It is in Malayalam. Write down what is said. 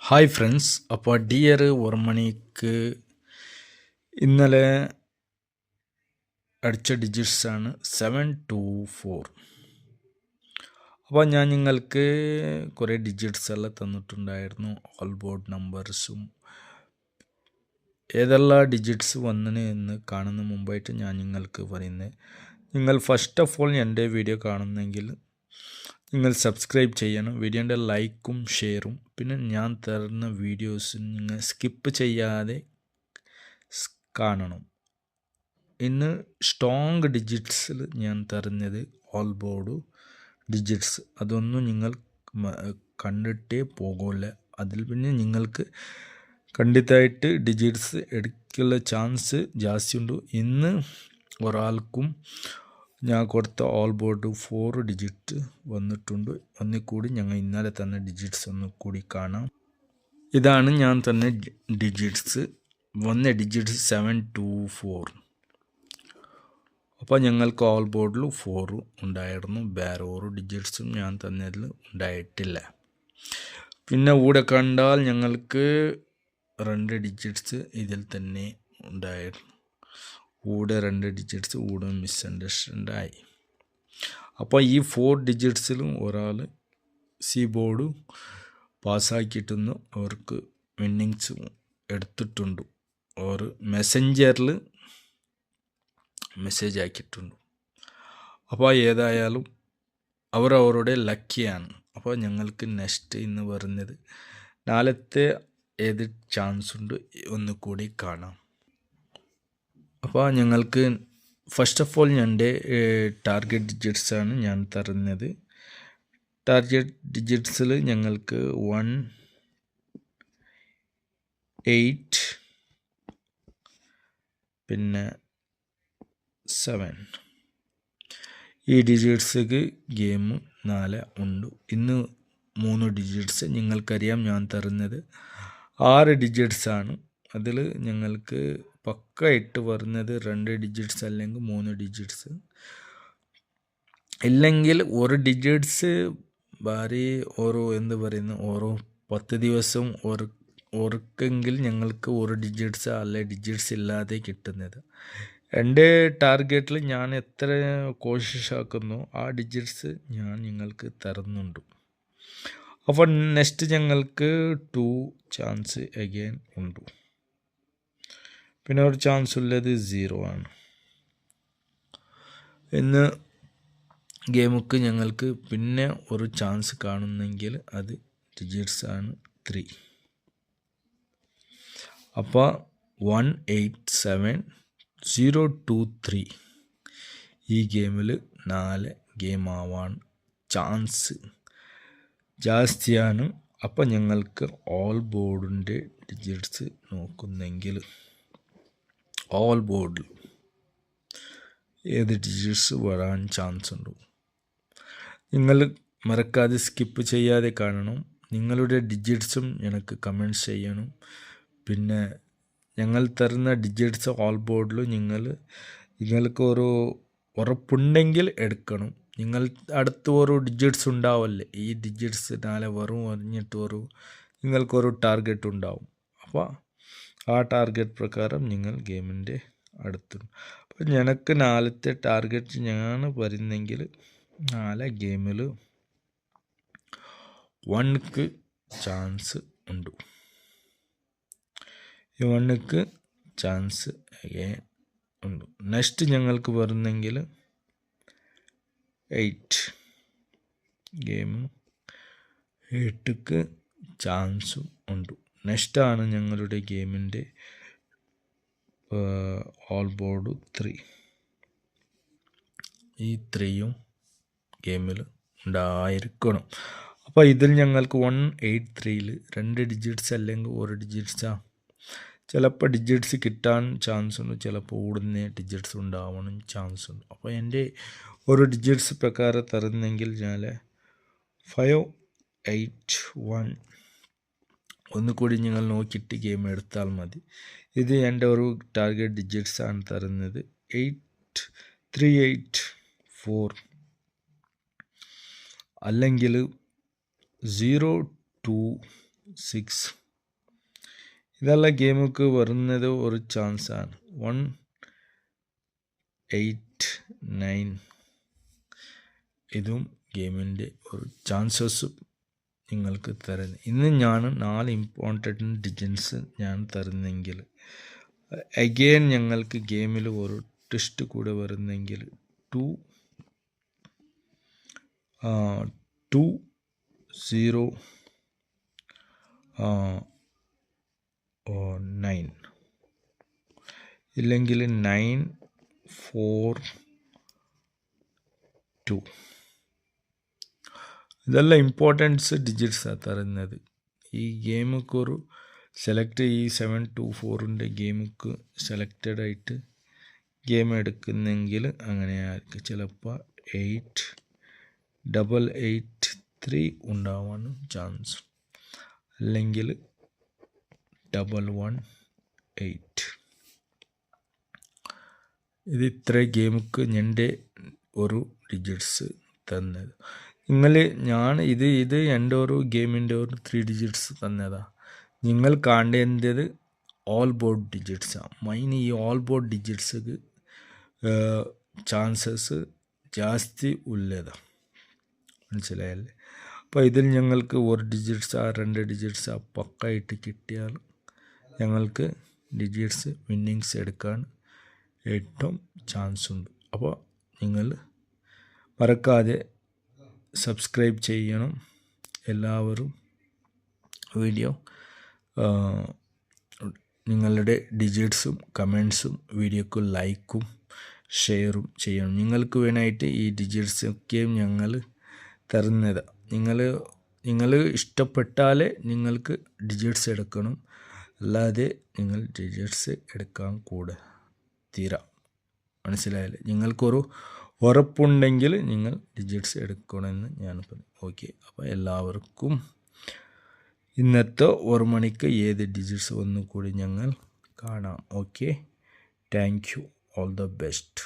ഹായ് ഫ്രണ്ട്സ്, അപ്പോൾ ഡിയർ ഓർമ്മണിക്ക് ഇന്നലെ അടിച്ച ഡിജിറ്റ്സാണ് 724. അപ്പോൾ ഞാൻ നിങ്ങൾക്ക് കുറേ ഡിജിറ്റ്സ് എല്ലാം തന്നിട്ടുണ്ടായിരുന്നു, ഓൾ ബോർഡ് നമ്പേഴ്സും. ഏതെല്ലാം ഡിജിറ്റ്സ് വന്നിന് എന്ന് കാണുന്ന മുമ്പായിട്ട് ഞാൻ നിങ്ങൾക്ക് പറയുന്നത്, നിങ്ങൾ ഫസ്റ്റ് ഓഫ് ഓൾ എൻ്റെ വീഡിയോ കാണുന്നെങ്കിൽ നിങ്ങൾ സബ്സ്ക്രൈബ് ചെയ്യണം. വീഡിയോൻ്റെ ലൈക്കും ഷെയറും, പിന്നെ ഞാൻ തരുന്ന വീഡിയോസ് നിങ്ങൾ സ്കിപ്പ് ചെയ്യാതെ കാണണം. ഇന്ന് സ്ട്രോങ് ഡിജിറ്റ്സിൽ ഞാൻ തരുന്നത് ഓൾ ബോർഡ് ഡിജിറ്റ്സ്. അതൊന്നും നിങ്ങൾ കണ്ടിട്ടേ പോകില്ല. അതിൽ പിന്നെ നിങ്ങൾക്ക് കണ്ടിട്ടായിട്ട് ഡിജിറ്റ്സ് എടുക്കുള്ള ചാൻസ് ജാസ്തിയുണ്ട്. ഇന്ന് ഒരാൾക്കും ഞാൻ കൊടുത്ത ഓൾ ബോർഡ് 4 ഡിജിറ്റ് വന്നിട്ടുണ്ട്. ഒന്നിക്കൂടി ഞങ്ങൾ ഇന്നലെ തന്നെ ഡിജിറ്റ്സ് ഒന്നുകൂടി കാണാം. ഇതാണ് ഞാൻ തന്നെ ഡിജിറ്റ്സ്. വന്ന ഡിജിറ്റ്സ് 724. അപ്പോൾ ഞങ്ങൾക്ക് ഓൾ ബോർഡിൽ 4 ഉണ്ടായിരുന്നു. വേറെ ഒരു ഡിജിറ്റ്സും ഞാൻ തന്നതിൽ ഉണ്ടായിട്ടില്ല. പിന്നെ ഇവിടെ കണ്ടാൽ ഞങ്ങൾക്ക് 2 ഡിജിറ്റ്സ് ഇതിൽ തന്നെ ഉണ്ടായിരുന്നു. കൂടെ 2 ഡിജിറ്റ്സ് കൂടെ മിസ്അണ്ടർസ്റ്റാൻഡ് ആയി. അപ്പോൾ ഈ 4 ഡിജിറ്റ്സിലും ഒരാൾ സി ബോർഡ് പാസ്സാക്കിയിട്ടെന്ന് അവർക്ക് വിന്നിങ്സ് എടുത്തിട്ടുണ്ട്. അവർ മെസ്സഞ്ചറിൽ മെസ്സേജ് ആക്കിയിട്ടുണ്ട്. അപ്പോൾ ഏതായാലും അവരവരുടെ ലക്കിയാണ്. അപ്പോൾ ഞങ്ങൾക്ക് നെക്സ്റ്റ് ഇന്ന് പറയുന്നത് നാളത്തെ ഏത് ചാൻസ് ഉണ്ട് ഒന്നുകൂടി കാണാം. അപ്പോൾ ഞങ്ങൾക്ക് ഫസ്റ്റ് ഓഫ് ഓൾ എൻ്റെ ടാർഗറ്റ് ഡിജിറ്റ്സാണ് ഞാൻ തരുന്നത്. ടാർഗറ്റ് ഡിജിറ്റ്സിൽ ഞങ്ങൾക്ക് 1, 8, പിന്നെ 7 ഈ ഡിജിറ്റ്സിക്ക് ഗെയിം 4 ഉണ്ട്. ഇന്ന് 3 ഡിജിറ്റ്സ്. നിങ്ങൾക്കറിയാം ഞാൻ തരുന്നത് 6 ഡിജിറ്റ്സാണ്. അതിൽ ഞങ്ങൾക്ക് പക്ക ഇട്ട് വരുന്നത് 2 ഡിജിറ്റ്സ് അല്ലെങ്കിൽ 3 ഡിജിറ്റ്സ്. ഇല്ലെങ്കിൽ ഒരു ഡിജിറ്റ്സ് ഭാരി ഓരോ എന്ത് പറയുന്നു ഓരോ 10 ദിവസം ഓർക്കെങ്കിൽ ഞങ്ങൾക്ക് ഒരു ഡിജിറ്റ്സ് അല്ലെ ഡിജിറ്റ്സ് ഇല്ലാതെ കിട്ടുന്നത്. എൻ്റെ ടാർഗറ്റിൽ ഞാൻ എത്ര കോശിഷാക്കുന്നു ആ ഡിജിറ്റ്സ് ഞാൻ നിങ്ങൾക്ക് തരുന്നുണ്ട്. അപ്പോൾ നെക്സ്റ്റ് ഞങ്ങൾക്ക് 2 ചാൻസ് അഗെയിൻ ഉണ്ട്. പിന്നെ ഒരു ചാൻസ് ഉള്ളത് 0 ആണ്. ഇന്ന് ഗെയിമുക്ക് ഞങ്ങൾക്ക് പിന്നെ ഒരു ചാൻസ് കാണുന്നെങ്കിൽ അത് ഡിജിറ്റ്സ് ആണ് 3. അപ്പോൾ 187023 ഈ ഗെയിമിൽ 4 ഗെയിം ആവാൻ ചാൻസ് ജാസ്തിയാണ്. അപ്പോൾ ഞങ്ങൾക്ക് ഓൾ ബോർഡിൻ്റെ ഡിജിറ്റ്സ് നോക്കുന്നെങ്കിൽ ഓൾ ബോർഡിൽ ഏത് ഡിജിറ്റ്സ് വരാൻ ചാൻസ് ഉണ്ട് നിങ്ങൾ മറക്കാതെ സ്കിപ്പ് ചെയ്യാതെ കാണണം. നിങ്ങളുടെ ഡിജിറ്റ്സും എനിക്ക് കമൻറ്റ് ചെയ്യണം. പിന്നെ ഞങ്ങൾ തരുന്ന ഡിജിറ്റ്സ് ഓൾ ബോർഡിൽ നിങ്ങൾക്ക് ഒരു ഉറപ്പുണ്ടെങ്കിൽ എടുക്കണം. നിങ്ങൾ അടുത്ത് ഒരു ഡിജിറ്റ്സ് ഉണ്ടാവല്ലേ, ഈ ഡിജിറ്റ്സ് നാളെ വരും പറഞ്ഞിട്ട് നിങ്ങൾക്കൊരു ടാർഗറ്റ് ഉണ്ടാവും. അപ്പോൾ ആ ടാർഗറ്റ് പ്രകാരം നിങ്ങൾ ഗെയിമിൻ്റെ അടുത്തുണ്ട്. അപ്പോൾ എനിക്ക് നാളത്തെ ടാർഗറ്റ് ഞാൻ പറയുന്നെങ്കിൽ 4 ഗെയിമിൽ 1ക്ക് ചാൻസ് ഉണ്ട്. ഈ 1ക്ക് ചാൻസ് അഗെയിൻ ഉണ്ട്. നെക്സ്റ്റ് ഞങ്ങൾക്ക് പറയുന്നെങ്കിൽ 8 ഗെയിം 8ക്ക് ചാൻസും ഉണ്ട്. നെക്സ്റ്റാണ് ഞങ്ങളുടെ ഗെയിമിൻ്റെ ഓൾ ബോർഡ് 3. ഈ 3യും ഗെയിമിൽ ഉണ്ടായിരിക്കണം. അപ്പോൾ ഇതിൽ ഞങ്ങൾക്ക് 183ൽ 2 ഡിജിറ്റ്സ് അല്ലെങ്കിൽ 1 ഡിജിറ്റ്സാണ്. ചിലപ്പോൾ ഡിജിറ്റ്സ് കിട്ടാൻ ചാൻസ് ഉണ്ട്, ചിലപ്പോൾ ഓടുന്ന ഡിജിറ്റ്സ് ഉണ്ടാവാനും ചാൻസ് ഉണ്ട്. അപ്പോൾ എൻ്റെ ഒരു ഡിജിറ്റ്സ് പ്രകാരം തരുന്നെങ്കിൽ ഞാൻ 581 ഒന്നുകൂടി നിങ്ങൾ നോക്കിയിട്ട് ഗെയിം എടുത്താൽ മതി. ഇത് എൻ്റെ ഒരു ടാർഗറ്റ് ഡിജിറ്റ്സാണ് തരുന്നത്. 8384 അല്ലെങ്കിൽ 026 ഇതെല്ലാം ഗെയിമൊക്കെ വരുന്നത് ഒരു ചാൻസാണ്. 1, 8, 9 ഇതും ഗെയിമിൻ്റെ ഒരു ചാൻസസും നിങ്ങൾക്ക് തരുന്നത്. ഇന്ന് ഞാൻ 4 ഇമ്പോർട്ടൻ്റ് ഡിജിറ്റ്സ് ഞാൻ തരുന്നെങ്കിൽ അഗെയിൻ ഞങ്ങൾക്ക് ഗെയിമിൽ ഒരു ട്വിസ്റ്റ് കൂടെ വരുന്നെങ്കിൽ 2, 0, 9 ഇല്ലെങ്കിൽ 9, 4, 2 ഇതെല്ലാം ഇമ്പോർട്ടൻസ് ഡിജിറ്റ്സാണ് തരുന്നത്. ഈ ഗെയിമൊക്കെ ഒരു സെലക്ട് ഈ 724ൻ്റെ ഗെയിമൊക്കെ സെലക്റ്റഡ് ആയിട്ട് ഗെയിം എടുക്കുന്നെങ്കിൽ അങ്ങനെയായിരിക്കും. ചിലപ്പോൾ 888 ഉണ്ടാവാൻ ചാൻസ്, അല്ലെങ്കിൽ 118. ഇത് ഇത്ര ഗെയിമൊക്കെ എൻ്റെ ഒരു ഡിജിറ്റ്സ് തന്നത്. ഞാൻ ഇത് എൻ്റെ ഒരു ഗെയിമിൻ്റെ ഒരു 3 ഡിജിറ്റ്സ് തന്നതാണ്. നിങ്ങൾ കാണേണ്ടത് ഓൾ ബോർഡ് ഡിജിറ്റ്സാണ്. മൈൻ ഈ ഓൾ ബോർഡ് ഡിജിറ്റ്സ് ചാൻസസ് ജാസ്തി ഉള്ളതാണ്, മനസ്സിലായല്ലേ? അപ്പോൾ ഇതിൽ ഞങ്ങൾക്ക് 1 ഡിജിറ്റ്സാ 2 ഡിജിറ്റ്സാ പക്കായിട്ട് കിട്ടിയാൽ ഞങ്ങൾക്ക് ഡിജിറ്റ്സ് വിന്നിങ്സ് എടുക്കാൻ ഏറ്റവും ചാൻസ് ഉണ്ട്. അപ്പോൾ നിങ്ങൾ മറക്കാതെ സബ്സ്ക്രൈബ് ചെയ്യണം. എല്ലാവരും വീഡിയോ നിങ്ങളുടെ ഡിജിറ്റ്സും കമൻസും വീഡിയോക്ക് ലൈക്കും ഷെയറും ചെയ്യണം. നിങ്ങൾക്ക് വേണമായിട്ട് ഈ ഡിജിറ്റ്സൊക്കെയും ഞങ്ങൾ തരുന്നത്. നിങ്ങൾ ഇഷ്ടപ്പെട്ടാലേ നിങ്ങൾക്ക് ഡിജിറ്റ്സ് എടുക്കണം, അല്ലാതെ നിങ്ങൾ ഡിജിറ്റ്സ് എടുക്കാൻ കൂടെ തീരാ, മനസ്സിലായല്ലേ? നിങ്ങൾക്കൊരു ഉറപ്പുണ്ടെങ്കിൽ നിങ്ങൾ ഡിജിറ്റ്സ് എടുക്കണമെന്ന് ഞാൻ പറഞ്ഞു. ഓക്കെ, അപ്പോൾ എല്ലാവർക്കും ഇന്നത്തെ 1 മണിക്ക് ഏത് ഡിജിറ്റ്സ് ഒന്നുകൂടി ഞങ്ങൾ കാണാം. Okay, thank you, all the best.